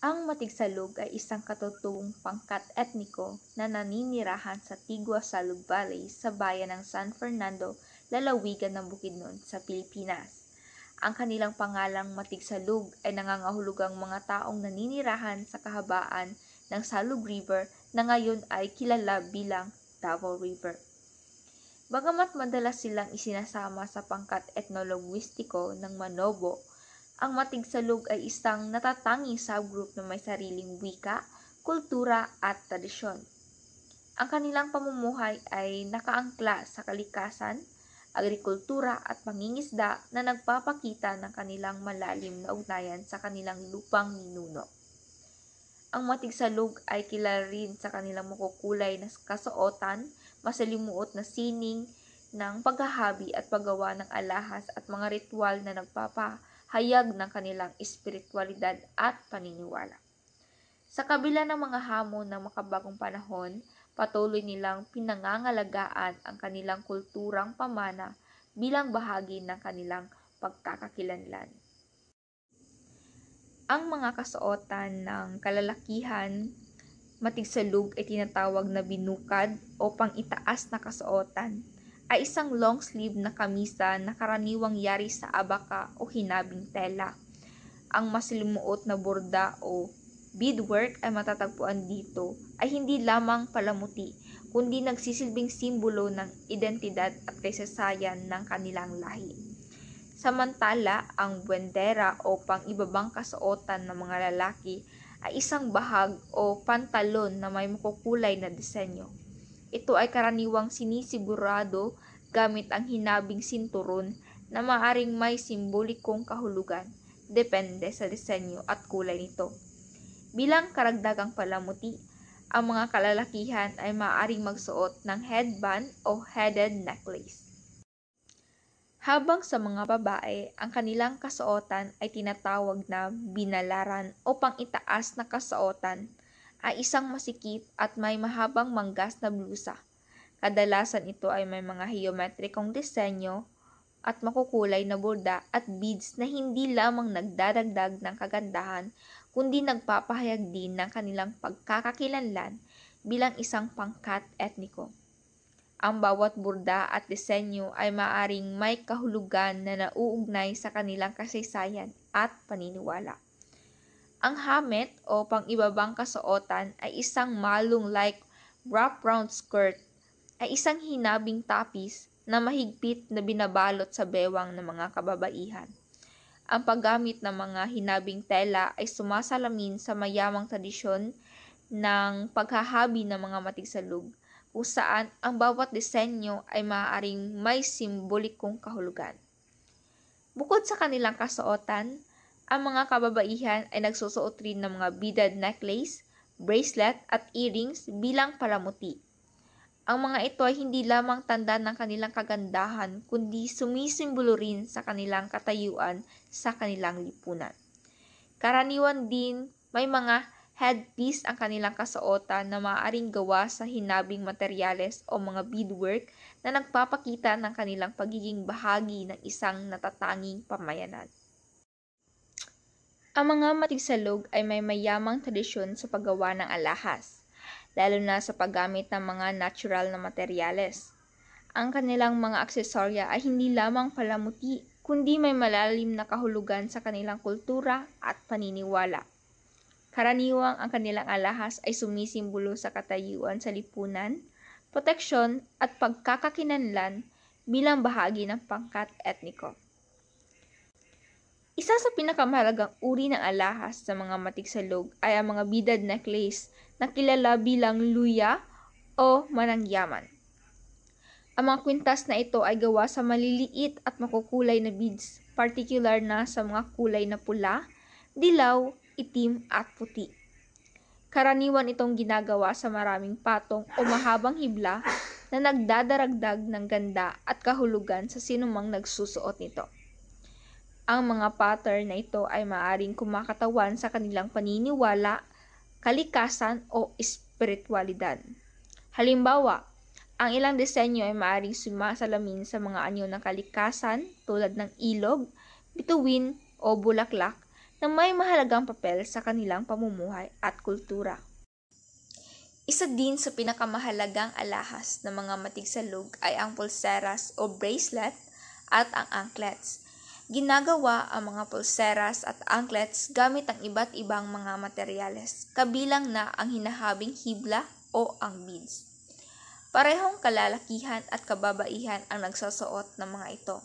Ang Matigsalug ay isang katutubong pangkat etniko na naninirahan sa Tigwa Salug Valley sa bayan ng San Fernando, lalawigan ng Bukidnon sa Pilipinas. Ang kanilang pangalang Matigsalug ay nangangahulugang mga taong naninirahan sa kahabaan ng Salug River na ngayon ay kilala bilang Davao River. Bagamat madalas silang isinasama sa pangkat etnologwistiko ng Manobo, ang Matigsalug ay isang natatanging subgroup na may sariling wika, kultura at tradisyon. Ang kanilang pamumuhay ay nakaangkla sa kalikasan, agrikultura at pangingisda na nagpapakita ng kanilang malalim na ugnayan sa kanilang lupang ninuno. Ang Matigsalug ay kilala rin sa kanilang makukulay na kasuotan, masalimuot na sining ng paghahabi at paggawa ng alahas at mga ritual na nagpapahayag ng kanilang espiritualidad at paniniwala. Sa kabila ng mga hamon ng makabagong panahon, patuloy nilang pinangangalagaan ang kanilang kulturang pamana bilang bahagi ng kanilang pagkakakilanlan. Ang mga kasuotan ng kalalakihan Matigsalug ay tinatawag na binukad o pang-itaas na kasuotan ay isang long sleeve na kamisa na karaniwang yari sa abaka o hinabing tela. Ang masalimuot na borda o beadwork ay matatagpuan dito ay hindi lamang palamuti kundi nagsisilbing simbolo ng identidad at kasaysayan ng kanilang lahi. Samantala, ang buwendera o pang-ibabang kasuotan ng mga lalaki ay isang bahag o pantalon na may makukulay na disenyo. Ito ay karaniwang sinisigurado gamit ang hinabing sinturon na maaring may simbolikong kahulugan, depende sa disenyo at kulay nito. Bilang karagdagang palamuti, ang mga kalalakihan ay maaaring magsuot ng headband o headed necklace. Habang sa mga babae, ang kanilang kasuotan ay tinatawag na binalaran o pang-itaas na kasuotan ay isang masikip at may mahabang manggas na blusa. Kadalasan ito ay may mga geometrikong disenyo at makukulay na borda at beads na hindi lamang nagdadagdag ng kagandahan kundi nagpapahayag din ng kanilang pagkakakilanlan bilang isang pangkat etniko. Ang bawat borda at disenyo ay maaring may kahulugan na nauugnay sa kanilang kasaysayan at paniniwala. Ang hamet o pang-ibabang kasuotan ay isang malung-like wrap-round skirt ay isang hinabing tapis na mahigpit na binabalot sa bewang ng mga kababaihan. Ang paggamit ng mga hinabing tela ay sumasalamin sa mayamang tradisyon ng paghahabi ng mga Matigsalug, kung saan ang bawat disenyo ay maaaring may simbolikong kahulugan. Bukod sa kanilang kasuotan, ang mga kababaihan ay nagsusuot rin ng mga beaded necklace, bracelet at earrings bilang palamuti. Ang mga ito ay hindi lamang tanda ng kanilang kagandahan kundi sumisimbolo rin sa kanilang katayuan sa kanilang lipunan. Karaniwan din may mga headpiece ang kanilang kasuotan na maaaring gawa sa hinabing materyales o mga beadwork na nagpapakita ng kanilang pagiging bahagi ng isang natatanging pamayanan. Ang mga Matigsalug ay may mayamang tradisyon sa paggawa ng alahas, lalo na sa paggamit ng mga natural na materyales. Ang kanilang mga aksesorya ay hindi lamang palamuti, kundi may malalim na kahulugan sa kanilang kultura at paniniwala. Karaniwang ang kanilang alahas ay sumisimbolo sa katayuan sa lipunan, proteksyon at pagkakakinanlan bilang bahagi ng pangkat etniko. Isa sa pinakamahalagang uri ng alahas sa mga Matigsalug ay ang mga beaded necklace na kilala bilang luya o manangyaman. Ang mga kwintas na ito ay gawa sa maliliit at makukulay na beads, particular na sa mga kulay na pula, dilaw, itim at puti. Karaniwan itong ginagawa sa maraming patong o mahabang hibla na nagdadaragdag ng ganda at kahulugan sa sinumang nagsusuot nito. Ang mga pattern na ito ay maaaring kumakatawan sa kanilang paniniwala, kalikasan o espiritualidad. Halimbawa, ang ilang disenyo ay maaaring sumasalamin sa mga anyo ng kalikasan tulad ng ilog, bituin o bulaklak na may mahalagang papel sa kanilang pamumuhay at kultura. Isa din sa pinakamahalagang alahas ng mga matigsalug ay ang pulseras o bracelet at ang anklets. Ginagawa ang mga pulseras at anklets gamit ang iba't ibang mga materyales, kabilang na ang hinahabing hibla o ang beads. Parehong kalalakihan at kababaihan ang nagsusuot ng mga ito.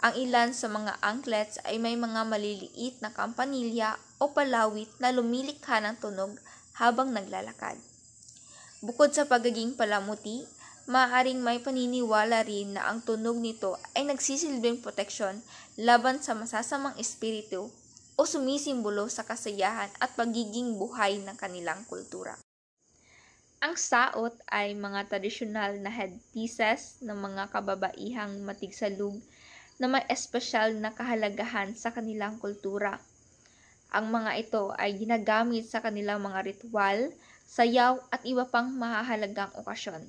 Ang ilan sa mga anklets ay may mga maliliit na kampanilya o palawit na lumilikha ng tunog habang naglalakad. Bukod sa pagiging palamuti, maaaring may paniniwala rin na ang tunog nito ay nagsisilbing proteksyon laban sa masasamang espiritu o sumisimbolo sa kasayahan at pagiging buhay ng kanilang kultura. Ang saot ay mga tradisyonal na headpieces ng mga kababaihang matigsalug na may espesyal na kahalagahan sa kanilang kultura. Ang mga ito ay ginagamit sa kanilang mga ritual, sayaw at iba pang mahahalagang okasyon.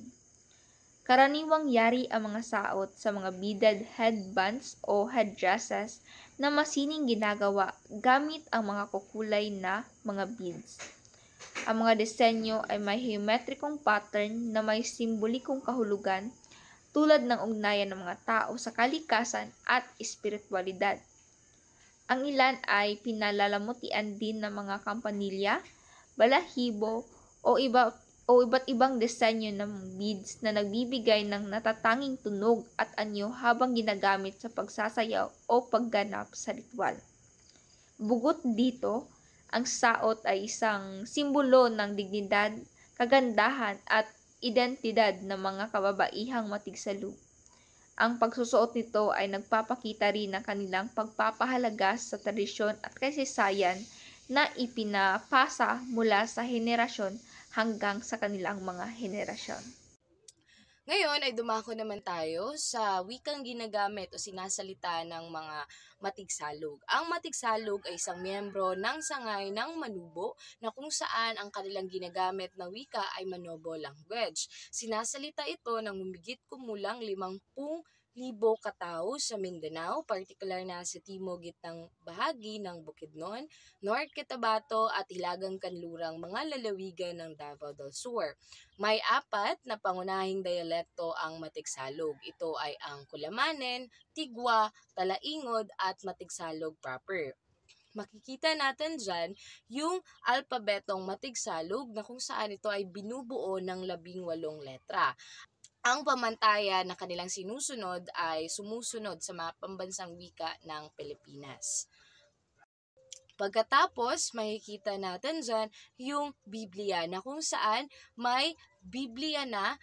Karaniwang yari ang mga saot sa mga beaded headbands o headdresses na masining ginagawa gamit ang mga kukulay na mga beads. Ang mga disenyo ay may geometrikong pattern na may simbolikong kahulugan tulad ng ugnayan ng mga tao sa kalikasan at espiritualidad. Ang ilan ay pinalalamutian din ng mga kampanilya, balahibo o iba't ibang disenyo ng beads na nagbibigay ng natatanging tunog at anyo habang ginagamit sa pagsasayaw o pagganap sa ritual. Bukod dito, ang saot ay isang simbolo ng dignidad, kagandahan at identidad ng mga kababaihang matigsalug. Ang pagsusuot nito ay nagpapakita rin ng kanilang pagpapahalaga sa tradisyon at kasaysayan na ipinapasa mula sa henerasyon hanggang sa kanilang mga henerasyon. Ngayon ay dumako naman tayo sa wikang ginagamit o sinasalita ng mga matigsalug. Ang matigsalug ay isang miyembro ng sangay ng Manubo na kung saan ang kanilang ginagamit na wika ay Manobo language. Sinasalita ito ng humigit kumulang 50,000 katao sa Mindanao, partikular na sa timog-gitnang bahagi ng Bukidnon, North Cotabato at Hilagang Kanlurang mga lalawigan ng Davao del Sur. May apat na pangunahing dialekto ang Matigsalog. Ito ay ang Kulamanen, Tigwa, Talaingod at Matigsalog proper. Makikita natin dyan yung alpabetong Matigsalog na kung saan ito ay binubuo ng 18 letra. Ang pamantayan na kanilang sinusunod ay sumusunod sa mga pambansang wika ng Pilipinas. Pagkatapos, makikita natin dyan yung Biblia na kung saan may Biblia na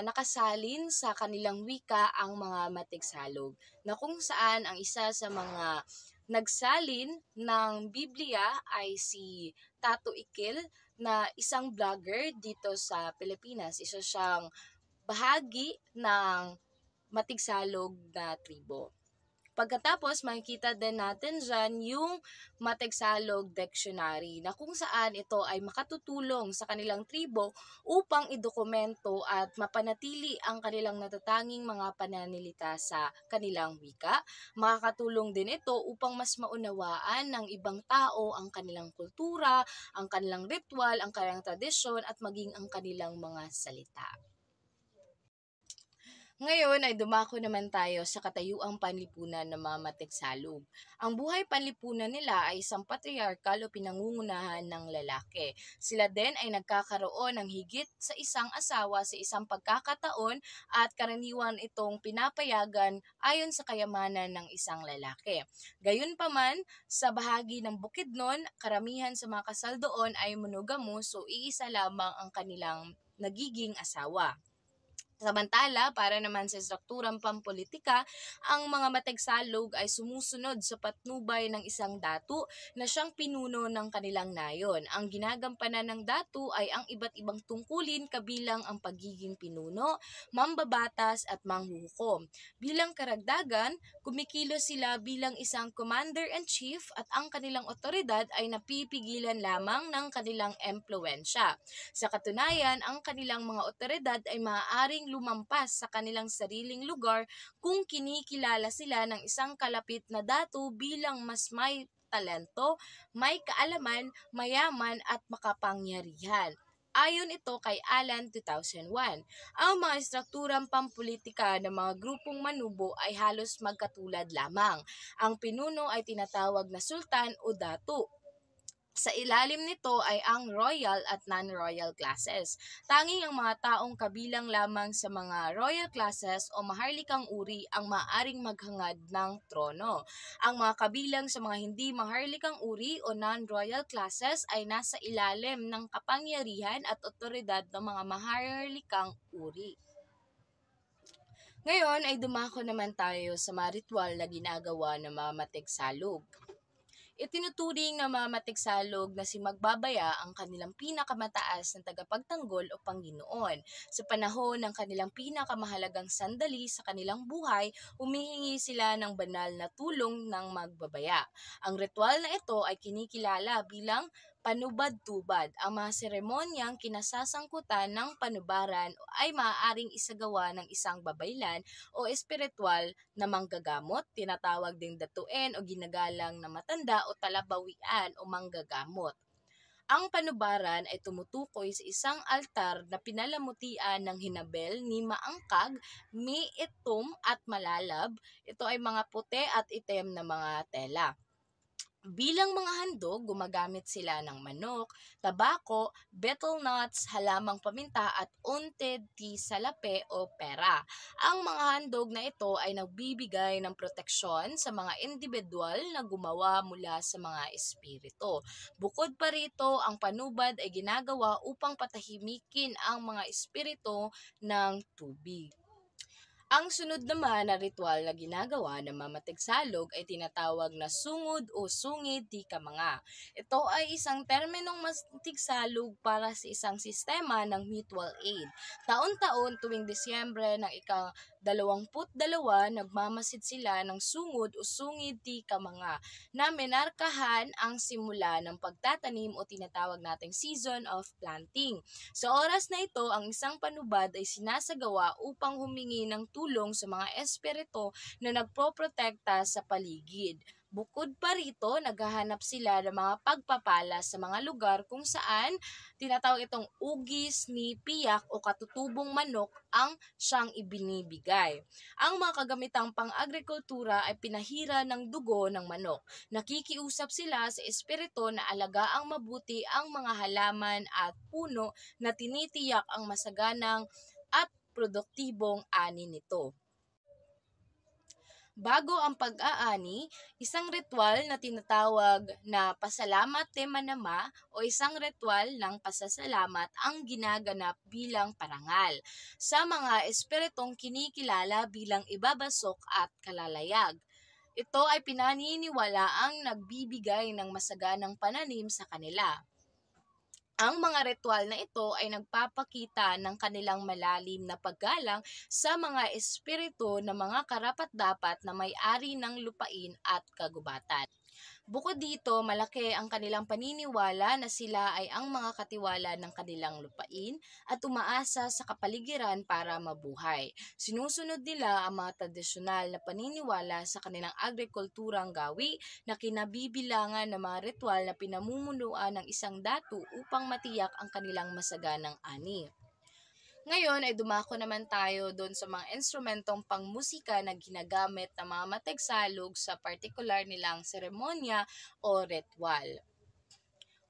nakasalin sa kanilang wika ang mga Matigsalog. Na kung saan ang isa sa mga nagsalin ng Biblia ay si Tato Ikil na isang vlogger dito sa Pilipinas. Isa siyang bahagi ng Matigsalog na tribo. Pagkatapos, makikita din natin dyan yung Matigsalog Dictionary na kung saan ito ay makatutulong sa kanilang tribo upang idokumento at mapanatili ang kanilang natatanging mga pananalita sa kanilang wika. Makakatulong din ito upang mas maunawaan ng ibang tao ang kanilang kultura, ang kanilang ritual, ang kanilang tradisyon at maging ang kanilang mga salita. Ngayon ay dumako naman tayo sa katayuang panlipunan ng mga Matigsalug. Ang buhay panlipunan nila ay isang patriarkal o pinangungunahan ng lalaki. Sila din ay nagkakaroon ng higit sa isang asawa sa isang pagkakataon at karaniwan itong pinapayagan ayon sa kayamanan ng isang lalaki. Gayunpaman, sa bahagi ng Bukidnon, karamihan sa mga kasal doon ay monogamous o iisa lamang ang kanilang nagiging asawa. Samantala, para naman sa strukturang pampolitika, ang mga Matigsalug ay sumusunod sa patnubay ng isang datu na siyang pinuno ng kanilang nayon. Ang ginagampanan ng datu ay ang iba't ibang tungkulin kabilang ang pagiging pinuno, mambabatas at manghuhukom. Bilang karagdagan, kumikilos sila bilang isang commander-in-chief at ang kanilang otoridad ay napipigilan lamang ng kanilang empluwensya. Sa katunayan, ang kanilang mga otoridad ay maaaring lumampas sa kanilang sariling lugar kung kinikilala sila ng isang kalapit na datu bilang mas may talento, may kaalaman, mayaman at makapangyarihan. Ayon ito kay Allen 2001, ang mga estrukturang pampolitika ng mga grupong manubo ay halos magkatulad lamang. Ang pinuno ay tinatawag na sultan o datu. Sa ilalim nito ay ang royal at non-royal classes. Tanging ang mga taong kabilang lamang sa mga royal classes o maharlikang uri ang maaaring maghangad ng trono. Ang mga kabilang sa mga hindi maharlikang uri o non-royal classes ay nasa ilalim ng kapangyarihan at otoridad ng mga maharlikang uri. Ngayon ay dumako naman tayo sa mga ritual na ginagawa ng mga matigsalog. Itinuturing ng mga matigsalog na si Magbabaya ang kanilang pinakamataas na tagapagtanggol o Panginoon. Sa panahon ng kanilang pinakamahalagang sandali sa kanilang buhay, humihingi sila ng banal na tulong ng Magbabaya. Ang ritual na ito ay kinikilala bilang panubad-tubad. Ang mga seremonyang kinasasangkutan ng panubaran ay maaaring isagawa ng isang babaylan o espiritual na manggagamot, tinatawag ding datuin o ginagalang na matanda o talabawian o manggagamot. Ang panubaran ay tumutukoy sa isang altar na pinalamutian ng hinabel ni maangkag, itom at malalab. Ito ay mga puti at itim na mga tela. Bilang mga handog, gumagamit sila ng manok, tabako, betel nuts, halamang paminta at unted tea salape o pera. Ang mga handog na ito ay nagbibigay ng proteksyon sa mga individual na gumawa mula sa mga espiritu. Bukod pa rito, ang panubad ay ginagawa upang patahimikin ang mga espiritu ng tubig. Ang sunod naman na ritual na ginagawa ng mga matigsalog ay tinatawag na sungod o sungid di kamanga. Ito ay isang terminong matigsalog para sa isang sistema ng mutual aid. Taon-taon tuwing Disyembre ng ika-22, nagmamasid sila ng sungod o sungid di kamanga na menarkahan ang simula ng pagtatanim o tinatawag nating season of planting. Sa oras na ito, ang isang panubad ay sinasagawa upang humingi ng tulong sa mga espiritu na nagpoprotekta sa paligid. Bukod pa rito, naghahanap sila ng mga pagpapala sa mga lugar kung saan tinatawag itong ugis ni piyak o katutubong manok ang siyang ibinibigay. Ang mga kagamitang pang-agrikultura ay pinahira ng dugo ng manok. Nakikiusap sila sa espiritu na alagaang mabuti ang mga halaman at puno na tinitiyak ang masaganang at produktibong ani nito. Bago ang pag-aani, isang ritual na tinatawag na pasalamat de manama o isang ritual ng pasasalamat ang ginaganap bilang parangal sa mga espiritong kinikilala bilang ibabasok at kalalayag. Ito ay pinaniniwalaang nagbibigay ng masaganang pananim sa kanila. Ang mga ritual na ito ay nagpapakita ng kanilang malalim na paggalang sa mga espiritu na mga karapat-dapat na may-ari ng lupain at kagubatan. Bukod dito, malaki ang kanilang paniniwala na sila ay ang mga katiwala ng kanilang lupain at umaasa sa kapaligiran para mabuhay. Sinusunod nila ang mga tradisyonal na paniniwala sa kanilang agrikulturang gawi na kinabibilangan ng mga ritual na pinamumunuan ng isang datu upang matiyak ang kanilang masaganang ani. Ngayon ay dumako naman tayo doon sa mga instrumentong pangmusika na ginagamit ng mga matigsalog sa partikular nilang seremonya o ritual.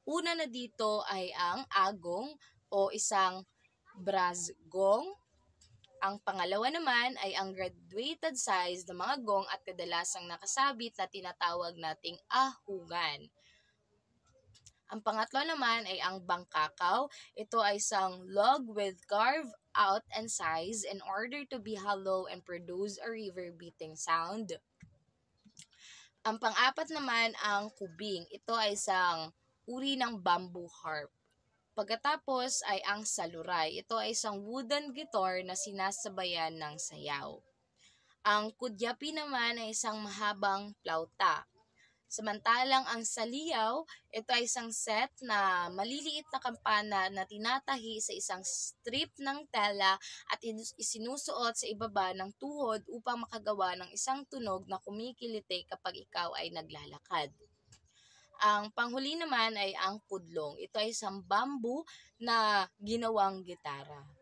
Una na dito ay ang agong o isang brass gong. Ang pangalawa naman ay ang graduated size ng mga gong at kadalasang nakasabit na tinatawag nating ahugan. Ang pangatlo naman ay ang bangkakaw. Ito ay isang log with carved out and size in order to be hollow and produce a reverberating sound. Ang pang-apat naman ang kubing. Ito ay isang uri ng bamboo harp. Pagkatapos ay ang saluray. Ito ay isang wooden guitar na sinasabayan ng sayaw. Ang kudyapi naman ay isang mahabang plauta. Samantalang ang saliyaw, ito ay isang set na maliliit na kampana na tinatahi sa isang strip ng tela at isinusuot sa ibaba ng tuhod upang makagawa ng isang tunog na kumikiliti kapag ikaw ay naglalakad. Ang panghuli naman ay ang kudlong. Ito ay isang bamboo na ginawang gitara.